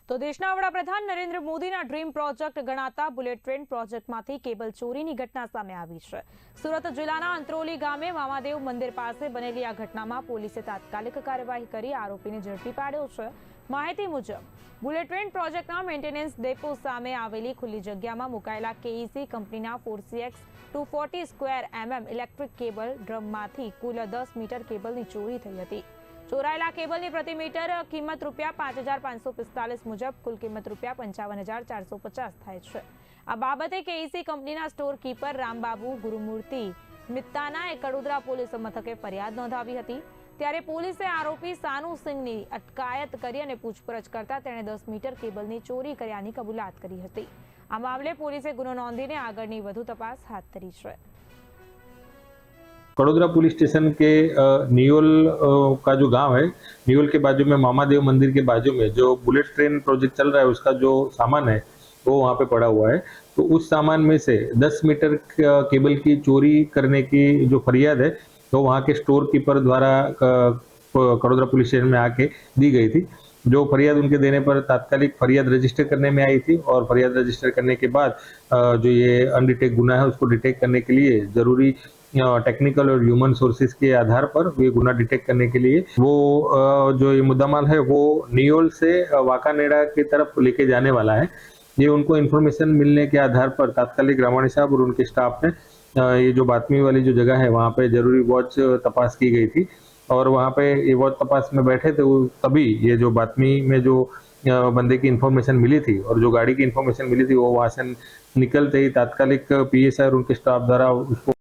તો દેશના વડાપ્રધાન નરેન્દ્ર મોદીના ડ્રીમ પ્રોજેક્ટ ગણાતા બુલેટ ટ્રેન પ્રોજેક્ટમાંથી કેબલ ચોરીની ઘટના સામે આવી છે। સુરત જિલ્લાના અંત્રોલી ગામે વામાદેવ મંદિર પાસે બનેલી આ ઘટનામાં પોલીસે તાત્કાલિક કાર્યવાહી કરી આરોપીને ઝડપી પાડ્યો છે। માહિતી મુજબ બુલેટ ટ્રેન પ્રોજેક્ટના મેન્ટેનન્સ ડેપો સામે આવેલી ખુલ્લી જગ્યામાં મુકાયેલા કેઈસી કંપનીના 4CX 240 સ્ક્વેર ઇલેક્ટ્રિક કેબલ ડ્રમમાંથી કુલ 10 મીટર કેબલની ચોરી થઈ હતી। ચોરાયેલા કેબલની પ્રતિ મીટર કિંમત ₹5545 મુજબ કુલ કિંમત ₹55,450 થાય છે। આ બાબતે કેઈસી કંપનીના સ્ટોર કીપર રામબાબુ ગુરુમૂર્તિ મિત્તાનાએ કડોદરા પોલીસ મથકે ફરિયાદ નોંધાવી હતી। ત્યારે પોલીસે આરોપી સાનુ સિંહની અટકાયત કરી અને પૂછપરછ કરતા તેણે 10 મીટર કેબલની ચોરી કર્યાની કબૂલાત કરી હતી। આ મામલે પોલીસે ગુનો નોંધીને આગળની વધુ તપાસ હાથ ધરી છે। कड़ोदरा पुलिस स्टेशन के नियोल का जो गांव है, नियोल के बाजू में मामादेव मंदिर के बाजू में जो बुलेट ट्रेन प्रोजेक्ट चल रहा है उसका जो सामान है वो वहाँ पे पड़ा हुआ है। तो उस सामान में से 10 मीटर केबल की चोरी करने की जो फरियाद है तो वहाँ के स्टोर कीपर द्वारा कड़ोदरा पुलिस स्टेशन में आके दी गई थी। जो फरियाद उनके देने पर तात्कालिक फरियाद रजिस्टर करने में आई थी और फरियाद रजिस्टर करने के बाद जो ये अनडिटेक्ट गुना है उसको डिटेक्ट करने के लिए जरूरी टेक्निकल और ह्यूमन सोर्सेज के आधार पर ये गुना डिटेक्ट करने के लिए वो जो ये मुद्दामाल है वो नियोल से वाकानेड़ा की तरफ लेके जाने वाला है। ये उनको इन्फॉर्मेशन मिलने के आधार पर तात्कालिक रामाणी साहब और उनके स्टाफ ने ये जो बातमी वाली जो जगह है वहाँ पे जरूरी वॉच तपास की गई थी और वहाँ पे ये वॉच तपास में बैठे थे तभी ये जो बातमी में जो बंदे की इन्फॉर्मेशन मिली थी और जो गाड़ी की इन्फॉर्मेशन मिली थी वो वहाँ से निकलते ही तात्कालिक PSI और उनके स्टाफ द्वारा उसको